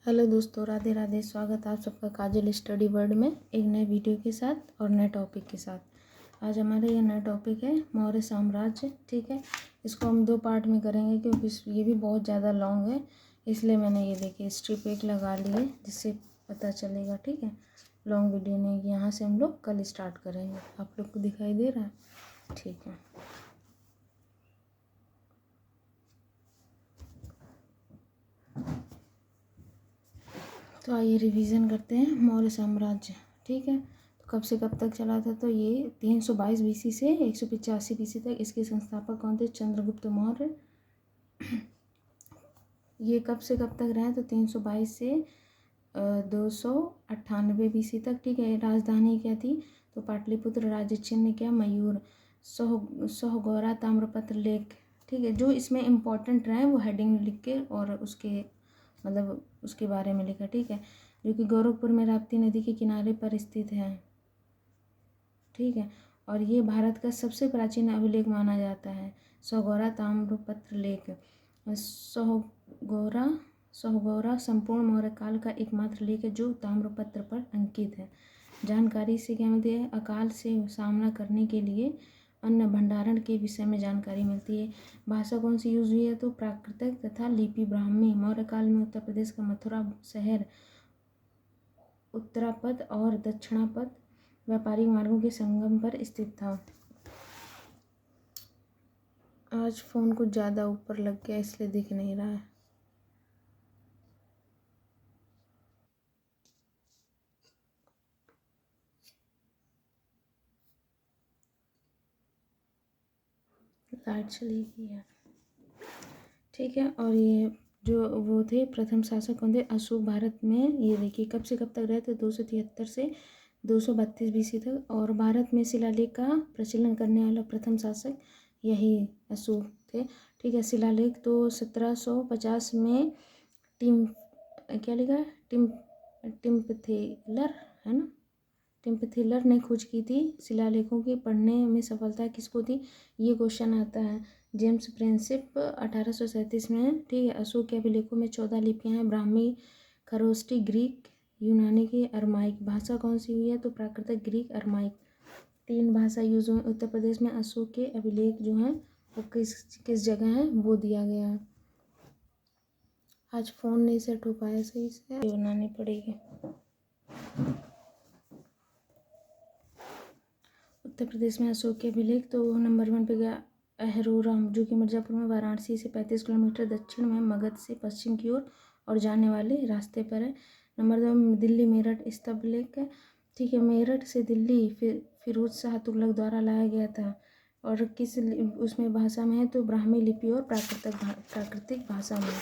Hello दोस्तों, राधे राधे। स्वागत है आप सबका काजल स्टडी वर्ल्ड में एक नए वीडियो के साथ और नए टॉपिक के साथ। आज हमारा ये नया टॉपिक है मौर्य साम्राज्य। ठीक है, इसको हम 2 पार्ट में करेंगे क्योंकि ये भी बहुत ज़्यादा लॉन्ग है, इसलिए मैंने ये देखिए स्ट्रिप एक लगा ली है जिससे पता चलेगा। ठीक है, लॉन्ग वीडियो नहीं, यहाँ से हम लोग कल स्टार्ट करेंगे। आप लोग को दिखाई दे रहा है? ठीक है, तो आइए रिवीजन करते हैं। मौर्य साम्राज्य, ठीक है, तो कब से कब तक चला था? तो ये 322 BC से 185 BC तक। इसके संस्थापक कौन थे? चंद्रगुप्त मौर्य। ये कब से कब तक रहे? तो 322 से 298 BC तक। ठीक है, राजधानी क्या थी? तो पाटलिपुत्र। राज्य चिन्ह क्या? मयूर। सोहगौरा ताम्रपत्र लेक। ठीक है, जो इसमें इम्पोर्टेंट रहे वो हेडिंग लिख के और उसके मतलब उसके बारे में लिखा। ठीक है, जो कि गोरखपुर में राप्ती नदी के किनारे पर स्थित है। ठीक है, और ये भारत का सबसे प्राचीन अभिलेख माना जाता है। सोहगौरा ताम्रपत्र लेख। सोहगौरा संपूर्ण मौर्य काल का एकमात्र लेख है जो ताम्रपत्र पर अंकित है। जानकारी से क्या मिलती है? अकाल से सामना करने के लिए अन्न भंडारण के विषय में जानकारी मिलती है। भाषा कौन सी यूज हुई है? तो प्राकृतिक तथा लिपि ब्राह्मी। मौर्य काल में उत्तर प्रदेश का मथुरा शहर उत्तरापद और दक्षिणापद व्यापारिक मार्गों के संगम पर स्थित था। आज फ़ोन कुछ ज़्यादा ऊपर लग गया इसलिए दिख नहीं रहा है। लाइट चली गई है। ठीक है, और ये जो वो थे प्रथम शासक कौन थे? अशोक। भारत में ये देखिए कब से कब तक रहे थे? 273 से 232 BC तक। और भारत में शिलालेख का प्रचलन करने वाला प्रथम शासक यही अशोक थे। ठीक है, शिलालेख तो 1750 में टिम क्या लिखा? टिम्पथेलर है ना? टिम्पथेलर ने खोज की थी। शिलालेखों की पढ़ने में सफलता किसको थी? ये क्वेश्चन आता है। जेम्स प्रिंसिप 1837 में। ठीक है, अशोक के अभिलेखों में 14 लिपियां हैं। ब्राह्मी, खरोष्टी, ग्रीक, यूनानी की, अरमाइक। भाषा कौन सी हुई है? तो प्राकृतिक, ग्रीक, अरमाइक। 3 भाषा यूज हुई उत्तर प्रदेश में। अशोक के अभिलेख जो हैं वो किस जगह है वो दिया गया है। आज फ़ोन नहीं सेट हो पाया सही से, बनानी पड़ेगी। उत्तर प्रदेश में अशोक के अभिलेख तो नंबर 1 पे गया अहरोरा, जो कि मिर्ज़ापुर में वाराणसी से 35 किलोमीटर दक्षिण में मगध से पश्चिम की ओर और जाने वाले रास्ते पर है। नंबर 2 दिल्ली मेरठ स्तंभलेख है। ठीक है, मेरठ से दिल्ली फिरोज शाह तुगलक द्वारा लाया गया था। और किस उसमें भाषा में है? तो ब्राह्मी लिपि और प्राकृतिक भाषा में।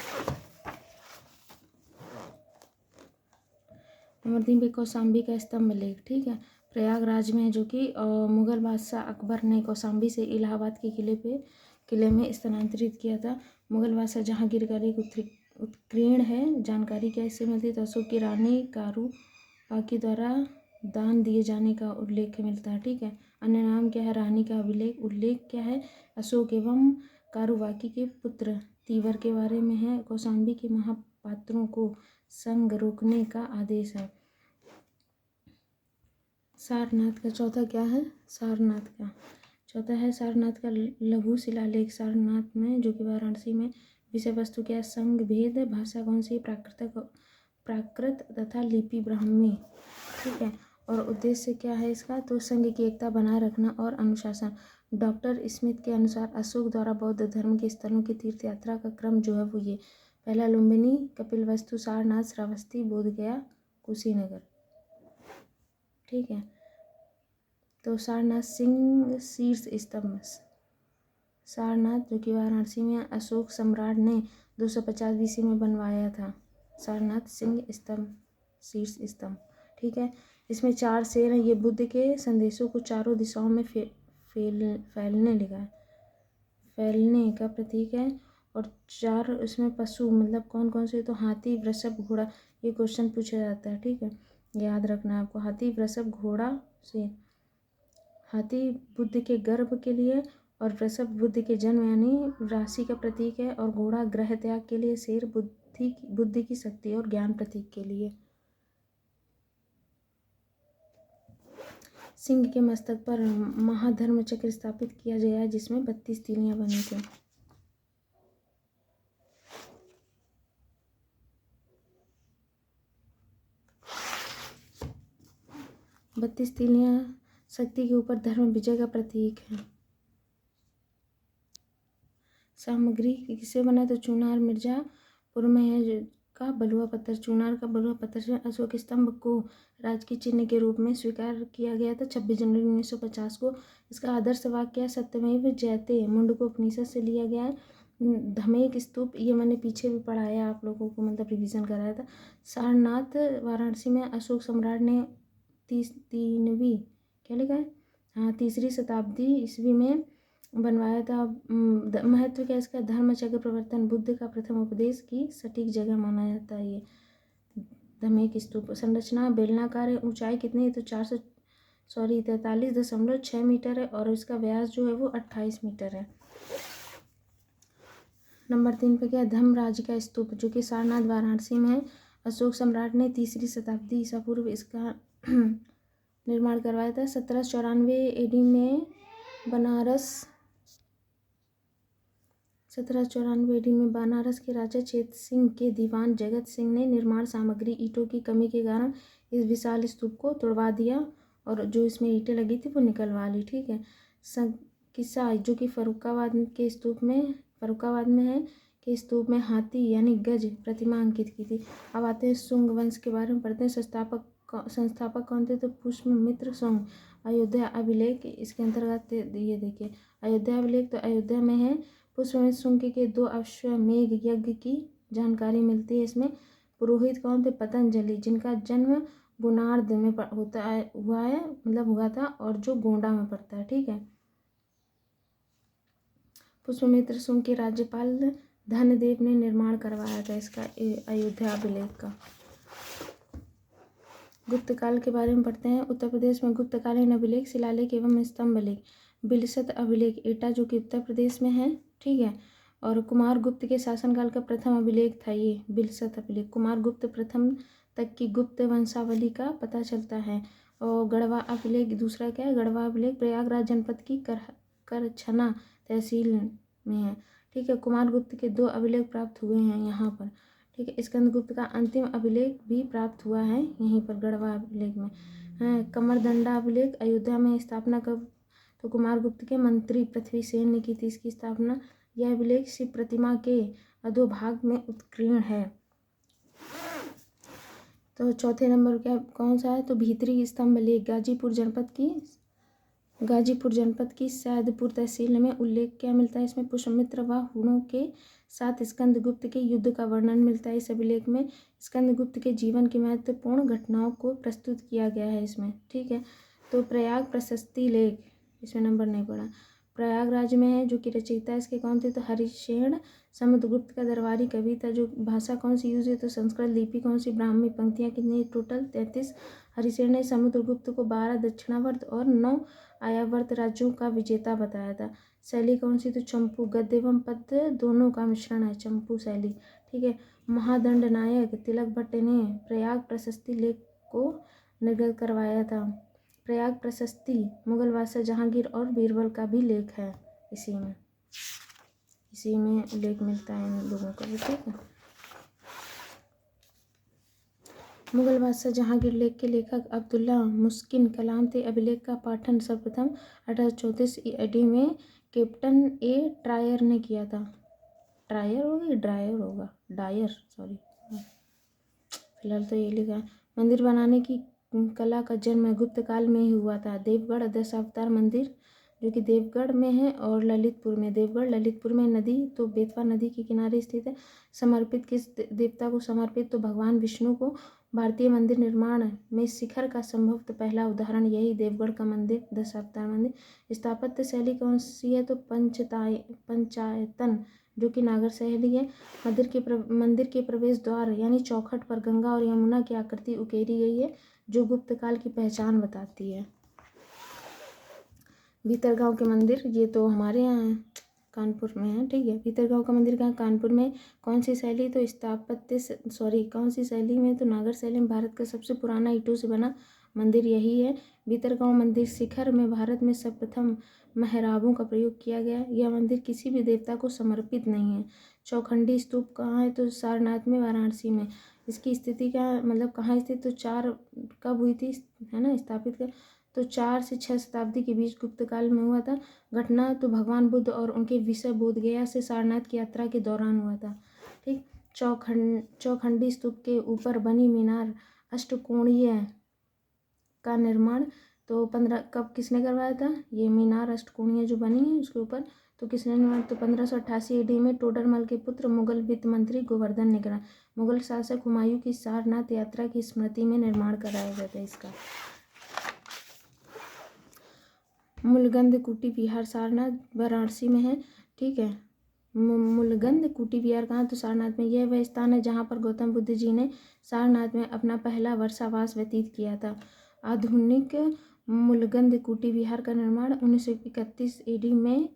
नंबर 3 पे कौशाम्बी का स्तंभ लेख। ठीक है, प्रयागराज में, जो कि मुगल बादशाह अकबर ने कौशाम्बी से इलाहाबाद के किले में स्थानांतरित किया था। मुगल बादशाह जहांगीर का एक उत्कीर्ण है। जानकारी कैसे मिलती है? तो अशोक की रानी कारूबाकी द्वारा दान दिए जाने का उल्लेख मिलता है। ठीक है, अन्य नाम क्या है? रानी का अभिलेख। उल्लेख क्या है? अशोक एवं कारूबाकी के पुत्र तीवर के बारे में है। कौशाम्बी के महापात्रों को संग रोकने का आदेश है। सारनाथ का चौथा क्या है? सारनाथ का चौथा है सारनाथ का लघु शिलालेख। सारनाथ में, जो कि वाराणसी में। विषय वस्तु क्या है? संघ भेद। भाषा कौन सी? प्राकृत तथा लिपि ब्राह्मी। ठीक है, और उद्देश्य क्या है इसका? तो संघ की एकता बनाए रखना और अनुशासन। डॉक्टर स्मिथ के अनुसार अशोक द्वारा बौद्ध धर्म के स्थलों की तीर्थ यात्रा का क्रम जो है वो ये: पहला लुम्बिनी, कपिलवस्तु, सारनाथ, श्रावस्ती, बोधगया, कुशीनगर। ठीक है, तो सारनाथ सिंह शीर्ष स्तंभ। सारनाथ, जो कि वाराणसी में अशोक सम्राट ने 250 BC में बनवाया था। सारनाथ सिंह स्तंभ, शीर्ष स्तंभ। ठीक है, इसमें 4 शेर हैं। ये बुद्ध के संदेशों को चारों दिशाओं में फैलने का प्रतीक है। और 4 उसमें पशु मतलब कौन कौन से? तो हाथी, वृषभ, घोड़ा। ये क्वेश्चन पूछा जाता है। ठीक है, याद रखना है आपको। हाथी, वृषभ, घोड़ा, शेर। हाथी बुद्ध के गर्भ के लिए, और वृषभ बुद्ध के जन्म यानी राशि का प्रतीक है, और घोड़ा ग्रह त्याग के लिए, शेर बुद्धि की शक्ति और ज्ञान प्रतीक के लिए। सिंह के मस्तक पर महाधर्म चक्र स्थापित किया गया है, जिसमें 32 तीलियां बनी थी। 32 तीलियां शक्ति के ऊपर धर्म विजय का प्रतीक है। सामग्री किससे बना है? तो चूनार मिर्जापुर में है का बलुआ पत्थर। चूनार का बलुआ पत्थर से अशोक स्तंभ को राजकीय चिन्ह के रूप में स्वीकार किया गया था 26 जनवरी 1950 को। इसका आदर्श वाक्य है सत्यमेव जयते, मुंडकोपनिषद से लिया गया है। धमेक स्तूप, ये मैंने पीछे भी पढ़ाया आप लोगों को, मतलब रिवीजन कराया था। सारनाथ वाराणसी में अशोक सम्राट ने तीसवीं क्या लिखा है, हाँ, 3री शताब्दी ईस्वी में बनवाया था। महत्व क्या इसका? धर्म चक्र प्रवर्तन, बुद्ध का प्रथम उपदेश की सटीक जगह माना जाता है ये धमेक स्तूप। संरचना बेलनाकार है। ऊंचाई कितनी है? तो 43.6 मीटर है और इसका व्यास जो है वो 28 मीटर है। नंबर 3 पे क्या है? धर्मराज का स्तूप, जो कि सारनाथ वाराणसी में है। अशोक सम्राट ने 3री शताब्दी ईसा पूर्व इसका निर्माण करवाया था। 1794 एडी में बनारस के राजा चेत सिंह के दीवान जगत सिंह ने निर्माण सामग्री ईंटों की कमी के कारण इस विशाल स्तूप को तोड़वा दिया और जो इसमें ईंटें लगी थी वो निकलवा ली। ठीक है। किस्सा, जो कि फर्रुखाबाद में है कि स्तूप में हाथी यानी गज प्रतिमा अंकित की थी। अब आते हैं शुंग वंश के बारे में पढ़ते हैं। संस्थापक कौन थे? तो पुष्यमित्र शुंग। अयोध्या अभिलेख इसके अंतर्गत ये देखिए, अयोध्या अभिलेख, तो अयोध्या में है। पुष्यमित्र शुंग के 2 अश्वमेध यज्ञ की जानकारी मिलती है इसमें। पुरोहित कौन थे? पतंजलि, जिनका जन्म गुणार्ध में हुआ था और जो गोंडा में पड़ता है। ठीक है। पुष्यमित्र शुंग के राज्यपाल धनदेव ने निर्माण करवाया था इसका अयोध्या अभिलेख का। गुप्त काल के बारे में पढ़ते हैं। उत्तर प्रदेश में गुप्तकालीन अभिलेख, शिलालेख एवं स्तंभ लेख। बिलसत अभिलेख एटा, जो कि उत्तर प्रदेश में है। ठीक है। और कुमार गुप्त के शासनकाल का प्रथम अभिलेख था ये बिलसत अभिलेख। कुमार गुप्त प्रथम तक की गुप्त वंशावली का पता चलता है। और गढ़वा अभिलेख दूसरा क्या है? गढ़वा अभिलेख प्रयागराज जनपद की करछना तहसील में है। ठीक है। कुमार गुप्त के 2 अभिलेख प्राप्त हुए हैं यहाँ पर। ठीक है। स्कंदगुप्त का अंतिम अभिलेख भी प्राप्त हुआ है यहीं पर गढ़वा अभिलेख में। कमरदंडा अभिलेख अयोध्या में स्थापना कब? तो कुमार गुप्त के मंत्री पृथ्वीसेन ने की थी इसकी स्थापना। यह अभिलेख शिव प्रतिमा के अधोभाग में उत्कीर्ण है। तो चौथे नंबर क्या कौन सा है? तो भीतरी स्तंभ लेख गाजीपुर जनपद की सैदपुर तहसील में उल्लेख क्या मिलता है इसमें? पुष्यमित्र व हुणों के साथ स्कंदगुप्त के युद्ध का वर्णन मिलता है इस अभिलेख में। स्कंदगुप्त के जीवन की महत्वपूर्ण घटनाओं को प्रस्तुत किया गया है इसमें। ठीक है। तो प्रयाग प्रशस्ति लेख, इसमें नंबर नहीं पड़ा, प्रयागराज में है, जो कि रचयिता इसके कौन थे? तो हरिशेन समुद्रगुप्त का दरबारी कवि था। जो भाषा कौन सी यूज है? तो संस्कृत। लिपि कौन सी? ब्राह्मी। पंक्तियाँ कितनी? टोटल 33। हरिशेन ने समुद्रगुप्त को 12 दक्षिणावर्त और 9 आयावर्त राज्यों का विजेता बताया था। शैली कौन सी? तो चंपू। गद्य एवं पद्य दोनों का मिश्रण है चंपू शैली। ठीक है। महादंड नायक तिलक भट्ट ने प्रयाग प्रशस्ति लेख को निर्गत करवाया था। प्रयाग प्रशस्ति मुगल बादशाह जहांगीर और बीरबल का भी लेख है। इसी में लेख मिलता है इन लोगों का भी। ठीक है। मुगल बादशाह जहांगीर लेख के लेखक अब्दुल्ला मुस्किन कलाम थे। अभिलेख का पाठन सर्वप्रथम 1834 ईडी में कैप्टन ए ट्रायर ने किया था। डायर सॉरी, फिलहाल तो ये लिखा। मंदिर बनाने की कला का जन्म गुप्त काल में ही हुआ था। देवगढ़ दशावतार मंदिर, जो कि देवगढ़ में है, और ललितपुर में नदी, तो बेतवा नदी के किनारे स्थित है। समर्पित किस देवता को समर्पित? तो भगवान विष्णु को। भारतीय मंदिर निर्माण में शिखर का संभवतः पहला उदाहरण यही देवगढ़ का मंदिर, दशावतार मंदिर। स्थापत्य शैली कौन सी है? तो पंचायतन, जो कि नागर शैली है। मंदिर के प्रवेश द्वार यानी चौखट पर गंगा और यमुना की आकृति उकेरी गई है, जो गुप्त काल की पहचान बताती है। भीतरगांव के मंदिर, ये तो हमारे यहाँ है, कानपुर में है, ठीक है। भीतरगांव का मंदिर कहाँ, कानपुर में। कौन सी शैली, तो कौन सी शैली में, तो नागर शैली में। भारत का सबसे पुराना ईंटों से बना मंदिर यही है। भीतरगांव मंदिर शिखर में भारत में सर्वप्रथम मेहराबों का प्रयोग किया गया। यह मंदिर किसी भी देवता को समर्पित नहीं है। चौखंडी स्तूप कहाँ है, तो सारनाथ में, वाराणसी में। इसकी स्थिति का मतलब कहाँ स्थित, तो 4 कब हुई थी, है ना, स्थापित कर, तो 4 से 6 शताब्दी के बीच गुप्त काल में हुआ था। घटना तो भगवान बुद्ध और उनके विषय बोधगया से सारनाथ की यात्रा के दौरान हुआ था, ठीक। चौखंडी स्तूप के ऊपर बनी मीनार अष्टकोणीय का निर्माण तो 15 कब किसने करवाया था, ये मीनार अष्टकोणीय जो बनी है उसके ऊपर, तो किसने निर्माण, तो 1588 ईडी में टोडरमल के पुत्र मुगल वित्त मंत्री गोवर्धन ने करा। मुगल शासक हुमायूं की सारनाथ यात्रा की स्मृति में निर्माण कराया गया था इसका। मूलगंध कुटी विहार सारनाथ वाराणसी में है, ठीक है। मूलगंध कुटी विहार कहाँ, तो सारनाथ में। यह वह स्थान है जहाँ पर गौतम बुद्ध जी ने सारनाथ में अपना पहला वर्षावास व्यतीत किया था। आधुनिक मूलगंध कुटी विहार का निर्माण 1931 ईडी में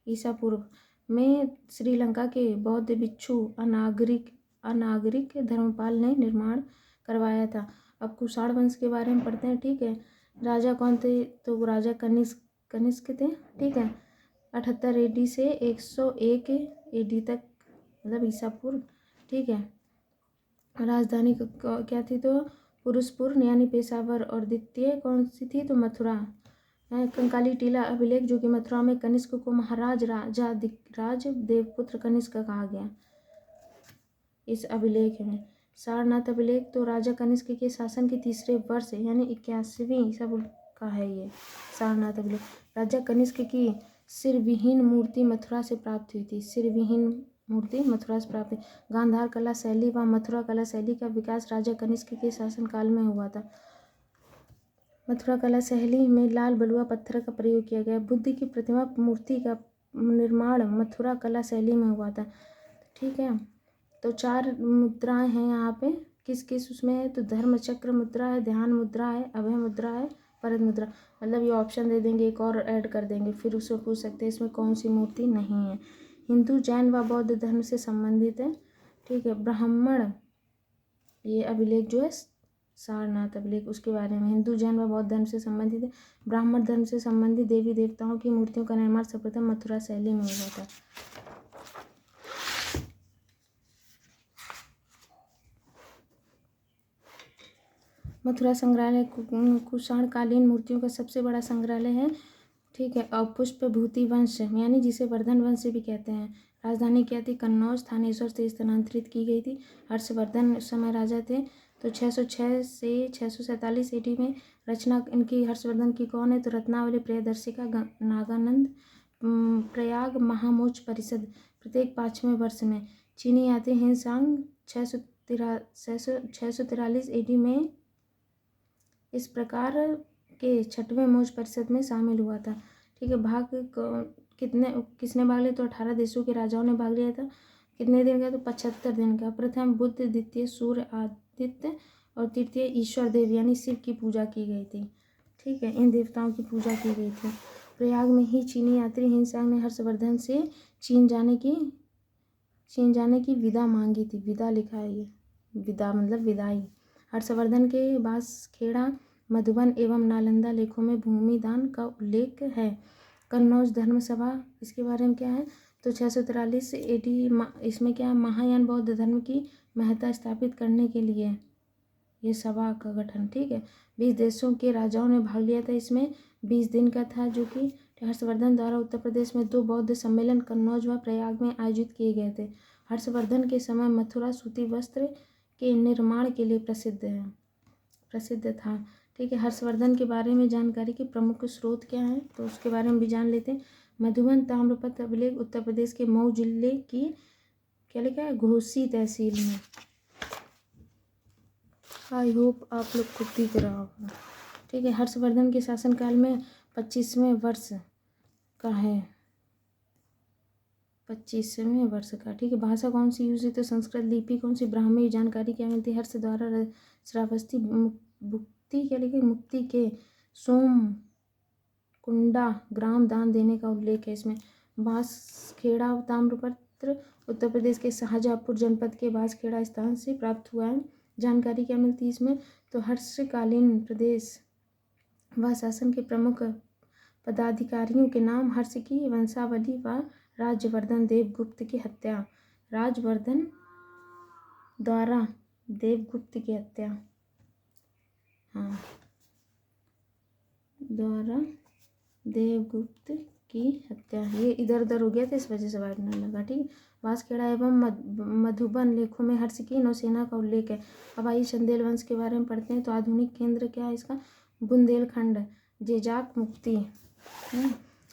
ईसा पूर्व में श्रीलंका के बौद्ध भिक्षु अनागरिक धर्मपाल ने निर्माण करवाया था। अब कुषाण वंश के बारे में पढ़ते हैं, ठीक है। राजा कौन थे, तो राजा कनिष्क थे, ठीक है। 78 एडी से 101 एडी तक, मतलब ईसा पूर्व, ठीक है। राजधानी क्या थी, तो पुरुषपुर यानी पेशावर, और द्वितीय कौन सी थी, तो मथुरा। कंकाली टीला अभिलेख जो कि मथुरा में कनिष्क को महाराज राज देवपुत्र कनिष्क कहा गया इस अभिलेख में। सारनाथ अभिलेख तो राजा कनिष्क के शासन के तीसरे वर्ष यानी 81वीं सब का है ये सारनाथ अभिलेख। राजा कनिष्क की सिरविहीन मूर्ति मथुरा से प्राप्त हुई थी। सिरविहीन मूर्ति मथुरा से प्राप्त हुई। गांधार कला शैली व मथुरा कला शैली का विकास राजा कनिष्क के शासनकाल में हुआ था। मथुरा कला शैली में लाल बलुआ पत्थर का प्रयोग किया गया। बुद्ध की प्रतिमा मूर्ति का निर्माण मथुरा कला शैली में हुआ था, ठीक है। तो 4 मुद्राएं हैं यहाँ पे, किस किस उसमें है, तो धर्म चक्र मुद्रा है, ध्यान मुद्रा है, अभय मुद्रा है, परद मुद्रा। मतलब ये ऑप्शन दे देंगे, एक और ऐड कर देंगे, फिर उससे पूछ सकते हैं इसमें कौन सी मूर्ति नहीं है। हिंदू जैन व बौद्ध धर्म से संबंधित है, ठीक है। ब्राह्मण ये अभिलेख जो है सारनाथ अभिलेख, उसके बारे में। हिंदू जैन व बौद्ध धर्म से संबंधित है। ब्राह्मण धर्म से संबंधित देवी देवताओं की मूर्तियों का निर्माण सर्वप्रथम मथुरा शैली में हुआ था। मथुरा संग्रहालय कुषाणकालीन मूर्तियों का सबसे बड़ा संग्रहालय है, ठीक है। और पुष्पभूति वंश यानी जिसे वर्धन वंश भी कहते हैं। राजधानी क्या थी, कन्नौज, थानेश्वर से स्थानांतरित की गई थी। हर्षवर्धन उस समय राजा थे। तो 606 से 647 ईडी में रचना इनकी हर्षवर्धन की कौन है, तो रत्नावली प्रियदर्शिका नागानंद। प्रयाग महामोच परिषद प्रत्येक 5वें वर्ष में। चीनी यात्री हिनसांग 643 ईडी में इस प्रकार के 6वें मौज परिषद में शामिल हुआ था, ठीक है। भाग किसने भाग लिया, तो 18 देशों के राजाओं ने भाग लिया था। कितने दिन का, तो 75 दिन का। प्रथम बुद्ध, द्वितीय सूर्य आदित्य और तृतीय ईश्वर देव यानी शिव की पूजा की गई थी, ठीक है। इन देवताओं की पूजा की गई थी। प्रयाग में ही चीनी यात्री हिनसांग ने हर्षवर्धन से चीन जाने की विदा मांगी थी। विदा लिखा है ये, विदा मतलब विदाई। हर्षवर्धन के बांसखेड़ा, मधुबन एवं नालंदा लेखों में भूमि दान का उल्लेख है। कन्नौज धर्म सभा, इसके बारे में क्या है, तो 643 एडी इसमें क्या है, महायान बौद्ध धर्म की महत्ता स्थापित करने के लिए ये सभा का गठन, ठीक है। 20 देशों के राजाओं ने भाग लिया था इसमें। 20 दिन का था, जो कि हर्षवर्धन द्वारा उत्तर प्रदेश में 2 बौद्ध सम्मेलन कन्नौज व प्रयाग में आयोजित किए गए थे। हर्षवर्धन के समय मथुरा सूती वस्त्र के निर्माण के लिए प्रसिद्ध था, ठीक है। हर्षवर्धन के बारे में जानकारी के प्रमुख स्रोत क्या हैं, तो उसके बारे में भी जान लेते हैं। मधुबन ताम्रपत्र अभिलेख उत्तर प्रदेश के मऊ जिले की क्या लिखा है, घोसी तहसील में। आई होप आप लोग को दिख रहा होगा, ठीक है। हर्षवर्धन के शासनकाल में 25वें वर्ष का है, 25वें वर्ष का, ठीक है। भाषा कौन सी यूज हुई, तो संस्कृत। लिपि कौन सी, ब्राह्मी। जानकारी क्या मिलती है, हर्ष द्वारा श्रावस्ती मुक्ति क्या लिखे, मुक्ति के सोम कुंडा ग्राम दान देने का उल्लेख है इसमें। बांसखेड़ा ताम्रपत्र उत्तर प्रदेश के शाहजहाँपुर जनपद के बांसखेड़ा स्थान से प्राप्त हुआ है। जानकारी क्या मिलती है इसमें, तो हर्षकालीन प्रदेश व शासन के प्रमुख पदाधिकारियों के नाम, हर्ष की वंशावली व राजवर्धन देवगुप्त की हत्या। राजवर्धन द्वारा देवगुप्त की हत्या, हाँ, द्वारा देवगुप्त की हत्या। ये इधर उधर हो गया था, इस वजह से वाइट न लगा। ठीक, बांसखेड़ा एवं मधुबन लेखों में हर्ष की नौसेना का उल्लेख है। अब आइए चंदेल वंश के बारे में पढ़ते हैं। तो आधुनिक केंद्र क्या है इसका, बुंदेलखंड, जेजाक मुक्ति।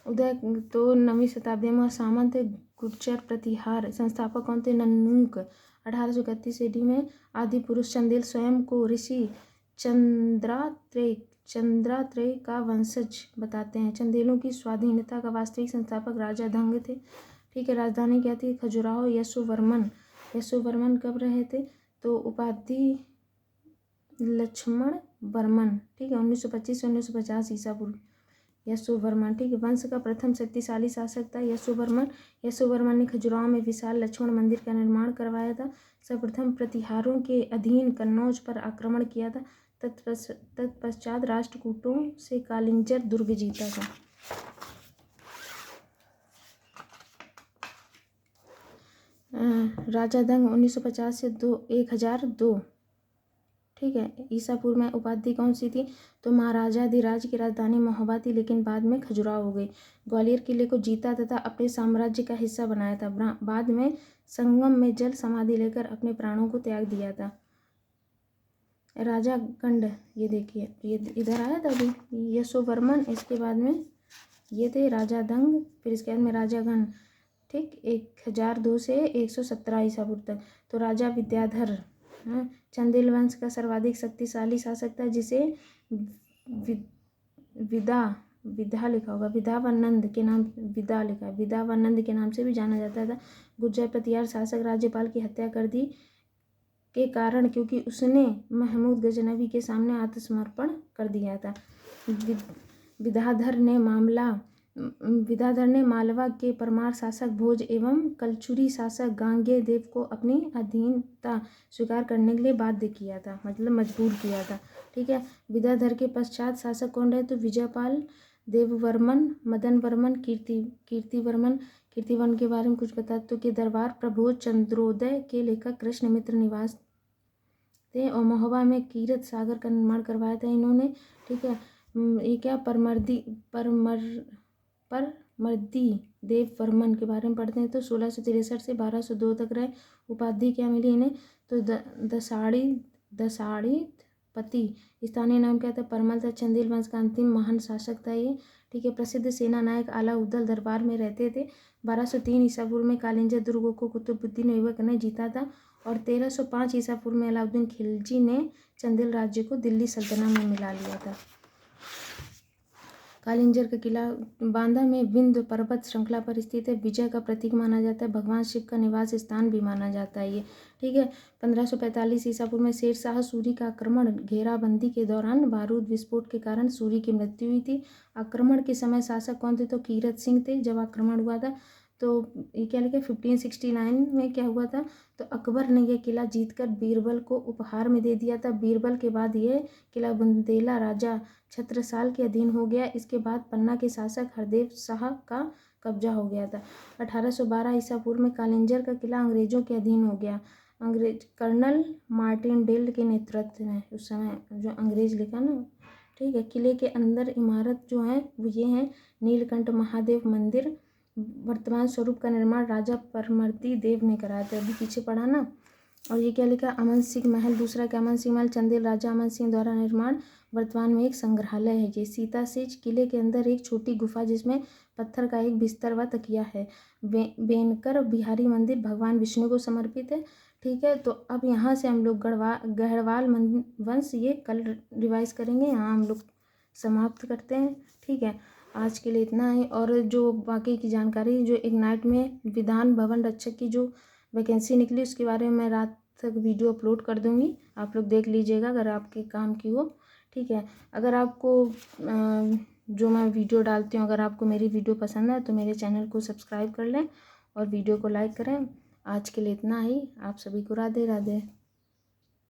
उदय तो 9वीं शताब्दी में सामंत गुर्जर प्रतिहार। संस्थापक कौन थे, नन्नुक। 1831 ईस्वी में आदि पुरुष चंदेल स्वयं को ऋषि चंद्रात्रेय का वंशज बताते हैं। चंदेलों की स्वाधीनता का वास्तविक संस्थापक राजा धंग थे। ठीक है, राजधानी क्या थी, खजुराहो। यशोवर्मन कब रहे थे, तो उपाधि लक्ष्मण वर्मन। ठीक है, 1925 से 1950 ईसा पूर्व। यशोवर्मन, ठीक है, वंश का प्रथम शक्तिशाली शासक था यशोवर्मन ने खजुराहो में विशाल लक्ष्मण मंदिर का निर्माण करवाया था। सर्वप्रथम प्रतिहारों के अधीन कन्नौज पर आक्रमण किया था। तत्पश्चात राष्ट्रकूटों से कालिंजर दुर्ग जीता था। राजा दंग 1950 से 1002। ठीक है, ईसा पूर्व में उपाधि कौन सी थी, तो महाराजाधिराज की राजधानी महोबा थी, लेकिन बाद में खजुराहो हो गई। ग्वालियर किले को जीता तथा अपने साम्राज्य का हिस्सा बनाया था। बाद में संगम में जल समाधि लेकर अपने प्राणों को त्याग दिया था। राजा गंड, ये देखिए, ये इधर आया था अभी, यशोवर्मन, इसके बाद में ये थे राजा दंग, फिर इसके बाद में राजा गण। ठीक, 1002 से 117 ईसा पूर्व तक। तो राजा विद्याधर चंदेल वंश का सर्वाधिक शक्तिशाली शासक था, जिसे विदा लिखा होगा, विदावानंद के नाम, विदा लिखा है, विदावानंद के नाम से भी जाना जाता था। गुर्जर प्रतिहार शासक राज्यपाल की हत्या कर दी के कारण, क्योंकि उसने महमूद गजनवी के सामने आत्मसमर्पण कर दिया था। विदाधर ने मालवा के परमार शासक भोज एवं कलचुरी शासक गांगे देव को अपनी अधीनता स्वीकार करने के लिए बाध्य किया था, मतलब मजबूर किया था। ठीक है, विदाधर के पश्चात शासक कौन रहे, तो विजयपाल, देववर्मन, मदन वर्मन, कीर्तिवर्मन के बारे में कुछ बता दो कि दरबार प्रभु चंद्रोदय के लेखक कृष्ण मित्र निवास थे और महोबा में कीरत सागर का निर्माण करवाया था इन्होंने। ठीक है, ये क्या परमर्दी देववर्मन के बारे में पढ़ते हैं। तो 1663 से 1202 तक रहे। उपाधि क्या मिली इन्हें, तो दसाड़ीपति। स्थानीय नाम क्या था, परमल था। चंदेल वंश का अंतिम महान शासक था ये। ठीक है, प्रसिद्ध सेना नायक अलाउद्दीन दरबार में रहते थे। 1203 ईसा पूर्व में कालिंजर दुर्ग को कुतुबुद्दीन ऐबक ने जीता था और 1305 ईसा पूर्व में अलाउद्दीन खिलजी ने चंदेल राज्य को दिल्ली सल्तनत में मिला लिया था। कालिंजर का किला बांदा में विंध्य पर्वत श्रृंखला पर स्थित है। विजय का प्रतीक माना जाता है। भगवान शिव का निवास स्थान भी माना जाता है ये। ठीक है, 1545 ईसा पूर्व में शेर शाह सूरी का आक्रमण, घेराबंदी के दौरान बारूद विस्फोट के कारण सूरी की मृत्यु हुई थी। आक्रमण के समय शासक कौन थे, तो कीरत सिंह थे जब आक्रमण हुआ था। तो ये क्या लिखा, 1569 में क्या हुआ था, तो अकबर ने यह किला जीतकर बीरबल को उपहार में दे दिया था। बीरबल के बाद यह किला बुंदेला राजा छत्रसाल के अधीन हो गया। इसके बाद पन्ना के शासक हरदेव शाह का कब्जा हो गया था। 1812 ईसा पूर्व में कालिंजर का किला अंग्रेजों के अधीन हो गया। अंग्रेज कर्नल मार्टिनडेल के नेतृत्व में उस समय जो अंग्रेज लिखा ना। ठीक है, किले के अंदर इमारत जो है वो ये है, नीलकंठ महादेव मंदिर। वर्तमान स्वरूप का निर्माण राजा परमर्दी देव ने कराया था, अभी पीछे पढ़ा ना। और ये क्या लिखा, अमन सिंह महल, दूसरा क्या अमन सिंह महल, चंदेल राजा अमन सिंह द्वारा निर्माण। वर्तमान में एक संग्रहालय है ये। सीता सेज किले के अंदर एक छोटी गुफा जिसमें पत्थर का एक बिस्तर व तकिया है। बेनकर बिहारी मंदिर भगवान विष्णु को समर्पित है। ठीक है, तो अब यहाँ से हम लोग गढ़वाल वंश ये कल रिवाइज करेंगे, यहाँ हम लोग समाप्त करते हैं। ठीक है, आज के लिए इतना ही। और जो बाकी की जानकारी जो एक नाइट में विधान भवन रक्षक की जो वैकेंसी निकली उसके बारे में मैं रात तक वीडियो अपलोड कर दूंगी, आप लोग देख लीजिएगा अगर आपके काम की हो। ठीक है, अगर आपको जो मैं वीडियो डालती हूँ, अगर आपको मेरी वीडियो पसंद है तो मेरे चैनल को सब्सक्राइब कर लें और वीडियो को लाइक करें। आज के लिए इतना ही। आप सभी को राधे राधे।